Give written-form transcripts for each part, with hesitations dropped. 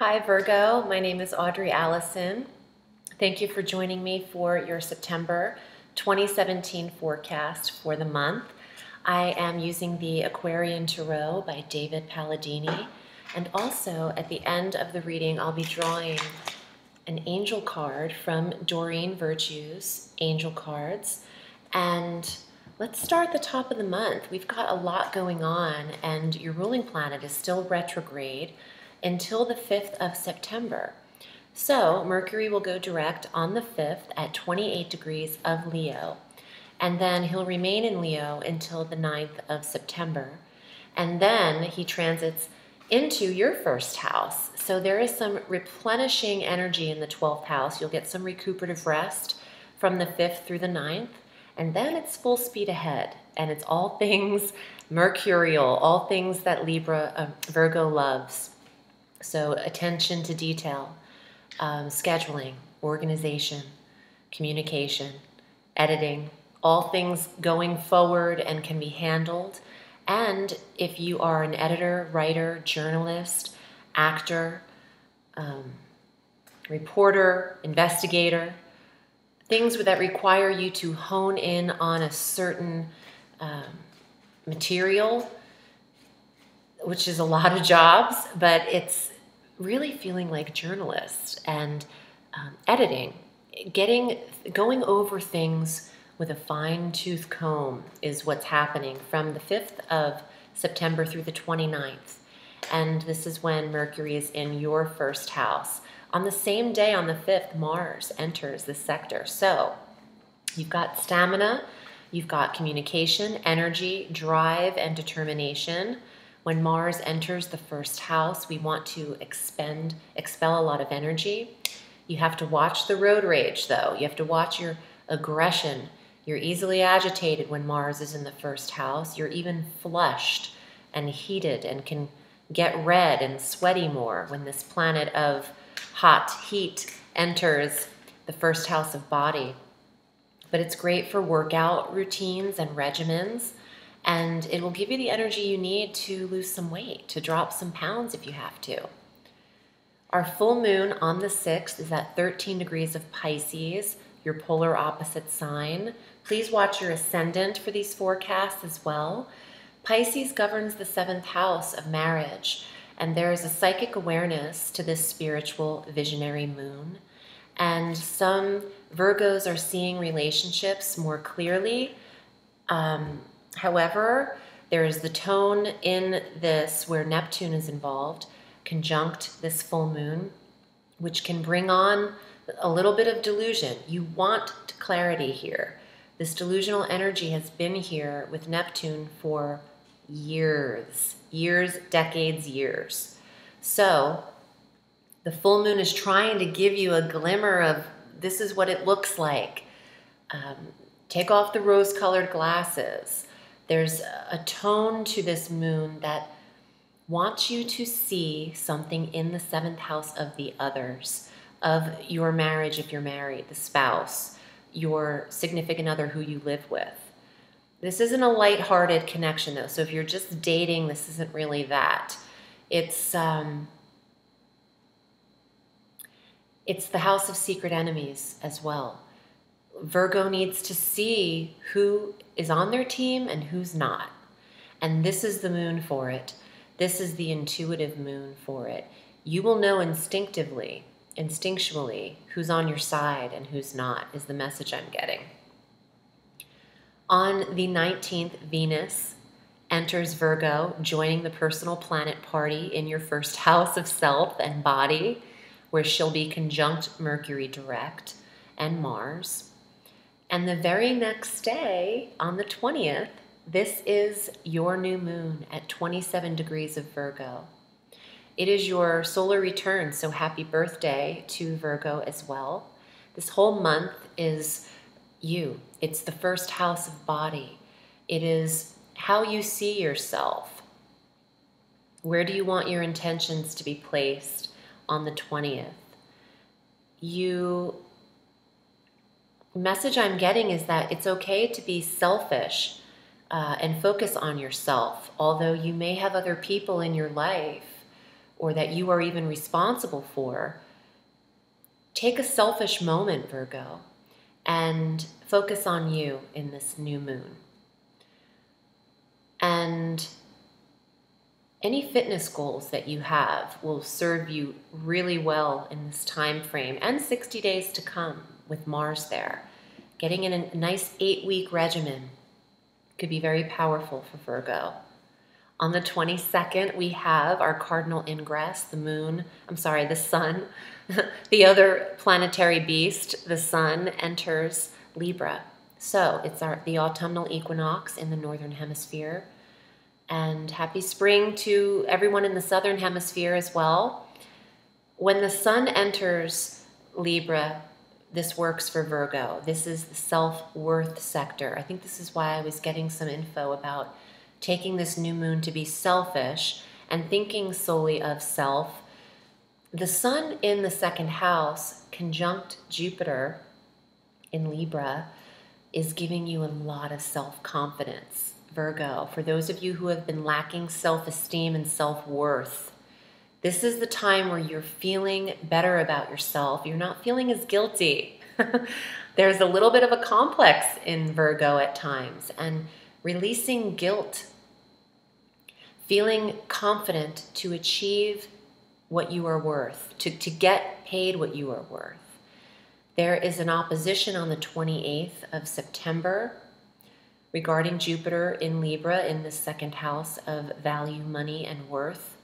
Hi Virgo, my name is Audrey Alison. Thank you for joining me for your September 2017 forecast for the month. I am using the Aquarian Tarot by David Palladini, and also at the end of the reading I'll be drawing an angel card from Doreen Virtue's Angel Cards. And let's start at the top of the month. We've got a lot going on, and your ruling planet is still retrograde until the 5th of September. So Mercury will go direct on the 5th at 28 degrees of Leo, and then he'll remain in Leo until the 9th of September. And then he transits into your first house. So there is some replenishing energy in the 12th house. You'll get some recuperative rest from the 5th through the 9th, and then it's full speed ahead. And it's all things mercurial, all things that Virgo loves. So attention to detail, scheduling, organization, communication, editing, all things going forward and can be handled. And if you are an editor, writer, journalist, actor, reporter, investigator, things that require you to hone in on a certain material, which is a lot of jobs, but it's really feeling like journalists and editing, going over things with a fine-tooth comb is what's happening from the 5th of September through the 29th. And this is when Mercury is in your first house. On the same day, on the 5th, Mars enters this sector. So you've got stamina, you've got communication, energy, drive, and determination. When Mars enters the first house, we want to expel a lot of energy. You have to watch the road rage, though. You have to watch your aggression. You're easily agitated when Mars is in the first house. You're even flushed and heated and can get red and sweaty more when this planet of hot heat enters the first house of body. But it's great for workout routines and regimens. And it will give you the energy you need to lose some weight, to drop some pounds if you have to. Our full moon on the 6th is at 13 degrees of Pisces, your polar opposite sign. Please watch your ascendant for these forecasts as well. Pisces governs the 7th house of marriage, and there is a psychic awareness to this spiritual visionary moon. And some Virgos are seeing relationships more clearly. However, there is the tone in this where Neptune is involved, conjunct this full moon, which can bring on a little bit of delusion. You want clarity here. This delusional energy has been here with Neptune for years, decades, years. So the full moon is trying to give you a glimmer of this is what it looks like. Take off the rose-colored glasses. There's a tone to this moon that wants you to see something in the 7th house of the others, of your marriage if you're married, the spouse, your significant other who you live with. This isn't a lighthearted connection though, so if you're just dating, this isn't really that. It's the house of secret enemies as well. Virgo needs to see who is on their team and who's not. And this is the moon for it. This is the intuitive moon for it. You will know instinctually, who's on your side and who's not, is the message I'm getting. On the 19th, Venus enters Virgo, joining the personal planet party in your first house of self and body, where she'll be conjunct Mercury direct and Mars. And the very next day, on the 20th, this is your new moon at 27 degrees of Virgo. It is your solar return, so happy birthday to Virgo as well. This whole month is you. It's the first house of body. It is how you see yourself. Where do you want your intentions to be placed on the 20th? Message I'm getting is that it's okay to be selfish and focus on yourself, although you may have other people in your life or that you are even responsible for, take a selfish moment, Virgo, and focus on you in this new moon. And any fitness goals that you have will serve you really well in this time frame and 60 days to come with Mars there. Getting in a nice 8-week regimen could be very powerful for Virgo. On the 22nd, we have our cardinal ingress, the sun. The other planetary beast, the sun, enters Libra. So it's the autumnal equinox in the northern hemisphere. And happy spring to everyone in the southern hemisphere as well. When the sun enters Libra, this works for Virgo. This is the self-worth sector. I think this is why I was getting some info about taking this new moon to be selfish and thinking solely of self. The sun in the second house, conjunct Jupiter in Libra, is giving you a lot of self-confidence, Virgo. For those of you who have been lacking self-esteem and self-worth, this is the time where you're feeling better about yourself. You're not feeling as guilty. There's a little bit of a complex in Virgo at times, and releasing guilt, feeling confident to achieve what you are worth, to get paid what you are worth. There is an opposition on the 28th of September regarding Jupiter in Libra in the second house of value, money, and worth.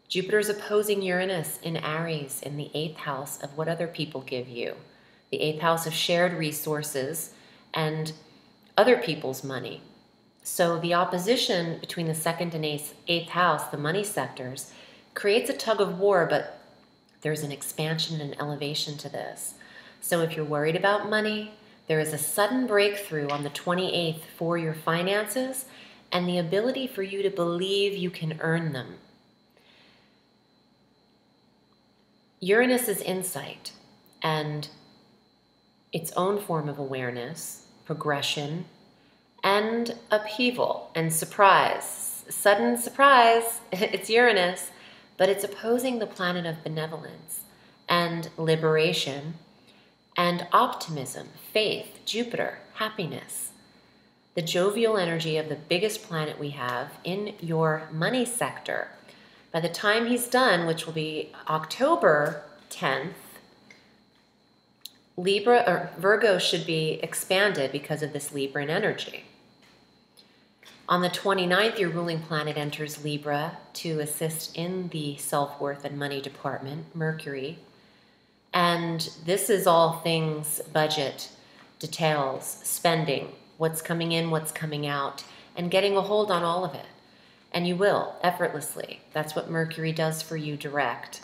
Jupiter is opposing Uranus in Aries in the 8th house of what other people give you, the 8th house of shared resources and other people's money. So the opposition between the 2nd and 8th house, the money sectors, creates a tug of war, but there's an expansion and elevation to this. So if you're worried about money, there is a sudden breakthrough on the 28th for your finances and the ability for you to believe you can earn them. Uranus is insight and its own form of awareness, progression, and upheaval and surprise. Sudden surprise, it's Uranus, but it's opposing the planet of benevolence and liberation and optimism, faith, Jupiter, happiness. The jovial energy of the biggest planet we have in your money sector. By the time he's done, which will be October 10th, Virgo should be expanded because of this Libran energy. On the 29th, your ruling planet enters Libra to assist in the self-worth and money department, Mercury. And this is all things budget, details, spending, what's coming in, what's coming out, and getting a hold on all of it. And you will, effortlessly. That's what Mercury does for you direct.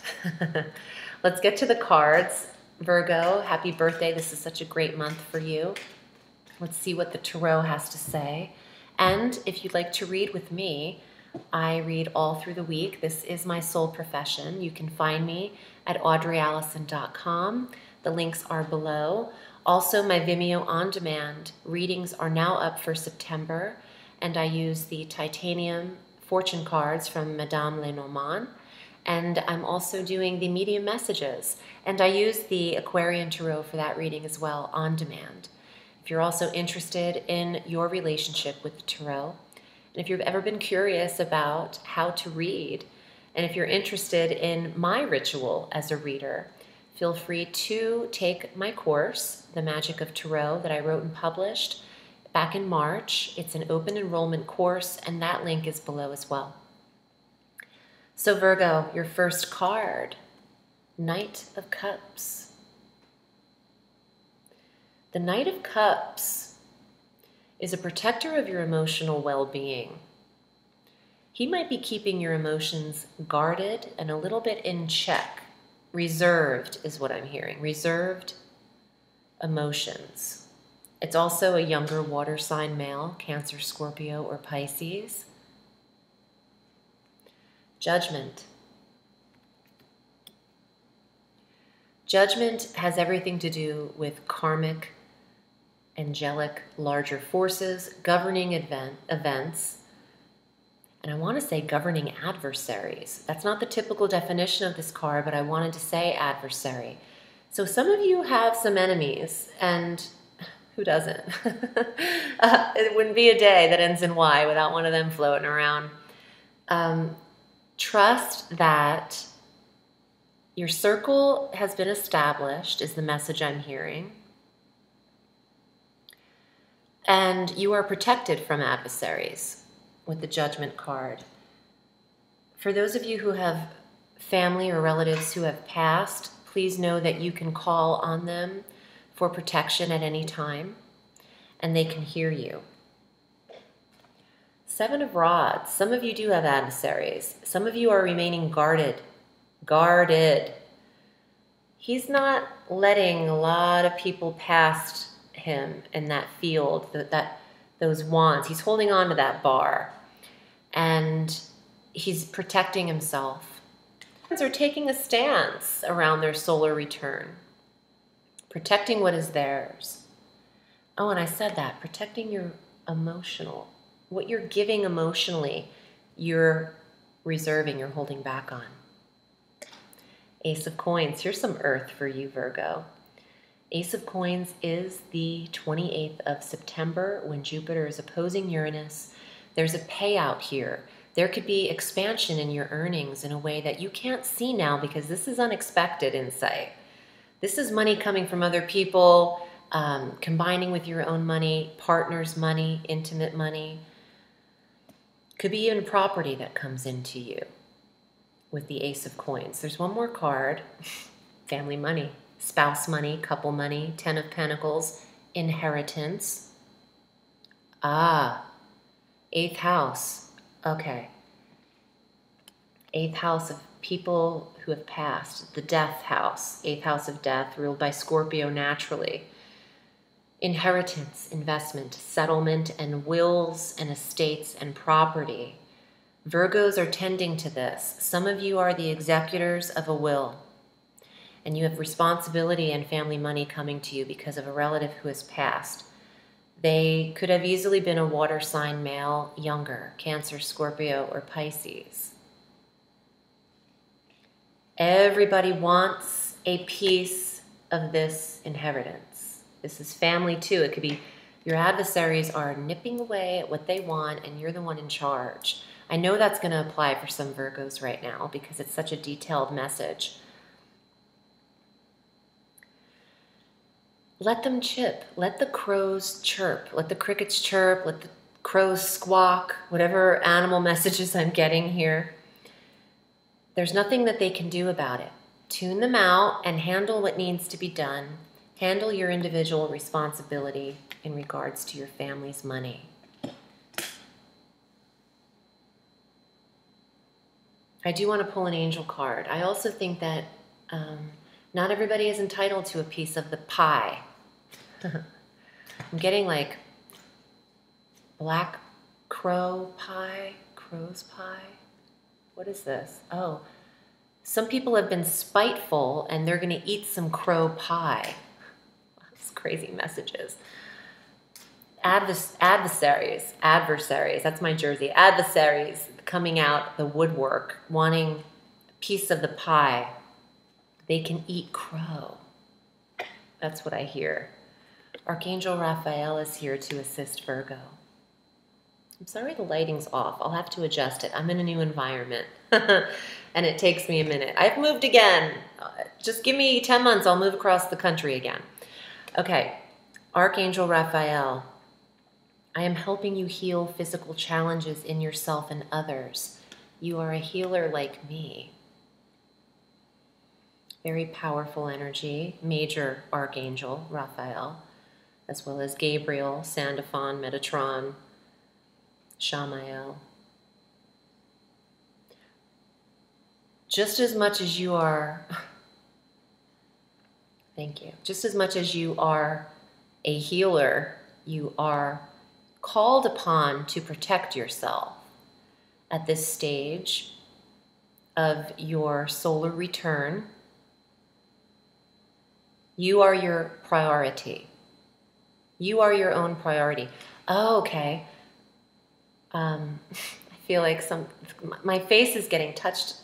Let's get to the cards. Virgo, happy birthday. This is such a great month for you. Let's see what the Tarot has to say. And if you'd like to read with me, I read all through the week. This is my sole profession. You can find me at audreyalison.com. The links are below. Also, my Vimeo on-demand readings are now up for September, and I use the titanium fortune cards from Madame Lenormand, and I'm also doing the medium messages, and I use the Aquarian Tarot for that reading as well, on demand. If you're also interested in your relationship with the Tarot, and if you've ever been curious about how to read, and if you're interested in my ritual as a reader, feel free to take my course, The Magic of Tarot, that I wrote and published back in March. It's an open enrollment course, and that link is below as well. So Virgo, your first card, Knight of Cups. The Knight of Cups is a protector of your emotional well-being. He might be keeping your emotions guarded and a little bit in check. Reserved is what I'm hearing. Reserved emotions. It's also a younger water sign male, Cancer, Scorpio, or Pisces. Judgment. Judgment has everything to do with karmic, angelic, larger forces, governing events, And I want to say governing adversaries. That's not the typical definition of this card, but I wanted to say adversary. So some of you have some enemies, and who doesn't? It wouldn't be a day that ends in Y without one of them floating around. Trust that your circle has been established, is the message I'm hearing. And you are protected from adversaries with the Judgment card. For those of you who have family or relatives who have passed, please know that you can call on them for protection at any time, and they can hear you. 7 of Rods. Some of you do have adversaries. Some of you are remaining guarded. Guarded. He's not letting a lot of people past him in that field, those wands. He's holding on to that bar, and he's protecting himself. They're taking a stance around their solar return, protecting what is theirs. Oh, and I said that, protecting your emotional, what you're giving emotionally, you're reserving, you're holding back on. Ace of Coins. Here's some earth for you, Virgo. Ace of Coins is the 28th of September when Jupiter is opposing Uranus. There's a payout here. There could be expansion in your earnings in a way that you can't see now because this is unexpected insight. This is money coming from other people, combining with your own money, partner's money, intimate money. Could be even property that comes into you with the Ace of Coins. There's one more card, family money, spouse money, couple money, 10 of Pentacles, inheritance. Ah, 8th house. Okay. 8th house of people who have passed. The death house. 8th house of death, ruled by Scorpio naturally. Inheritance, investment, settlement, and wills and estates and property. Virgos are tending to this. Some of you are the executors of a will, and you have responsibility and family money coming to you because of a relative who has passed. They could have easily been a water sign male, younger, Cancer, Scorpio, or Pisces. Everybody wants a piece of this inheritance. This is family too. It could be your adversaries are nipping away at what they want and you're the one in charge. I know that's going to apply for some Virgos right now because it's such a detailed message. Let them chip. Let the crows chirp. Let the crickets chirp. Let the crows squawk. Whatever animal messages I'm getting here. There's nothing that they can do about it. Tune them out and handle what needs to be done. Handle your individual responsibility in regards to your family's money. I do want to pull an angel card. I also think that not everybody is entitled to a piece of the pie. I'm getting like black crow pie, crow's pie. What is this? Oh, some people have been spiteful and they're going to eat some crow pie. That's crazy messages. Adversaries, that's my jersey. Adversaries coming out the woodwork, wanting a piece of the pie. They can eat crow. That's what I hear. Archangel Raphael is here to assist Virgo. I'm sorry the lighting's off. I'll have to adjust it. I'm in a new environment. And it takes me a minute. I've moved again. Just give me 10 months. I'll move across the country again. Okay. Archangel Raphael. I am helping you heal physical challenges in yourself and others. You are a healer like me. Very powerful energy. Major Archangel Raphael, as well as Gabriel, Sandalphon, Metatron, Shamael. Just as much as you are, thank you, just as much as you are a healer, you are called upon to protect yourself at this stage of your solar return. You are your priority. You are your own priority. Oh, okay. I feel like my face is getting touched.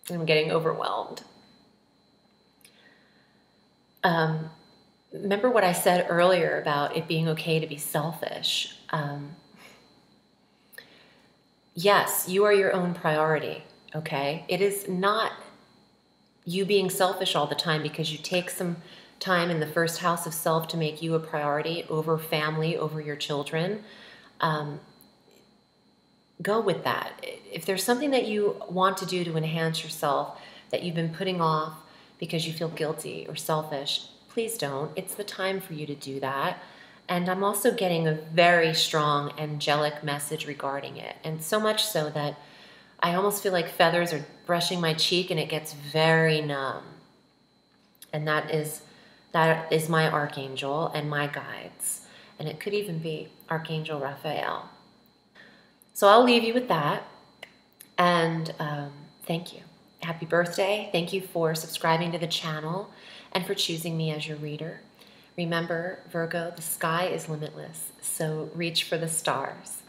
I'm getting overwhelmed. Remember what I said earlier about it being okay to be selfish. Yes, you are your own priority, okay? It is not you being selfish all the time because you take some time in the first house of self to make you a priority over family, over your children. Go with that. If there's something that you want to do to enhance yourself that you've been putting off because you feel guilty or selfish, please don't. It's the time for you to do that. And I'm also getting a very strong angelic message regarding it. And so much so that I almost feel like feathers are brushing my cheek and it gets very numb. And that is my archangel and my guides. And it could even be Archangel Raphael. So I'll leave you with that. And thank you. Happy birthday. Thank you for subscribing to the channel and for choosing me as your reader. Remember, Virgo, the sky is limitless, so reach for the stars.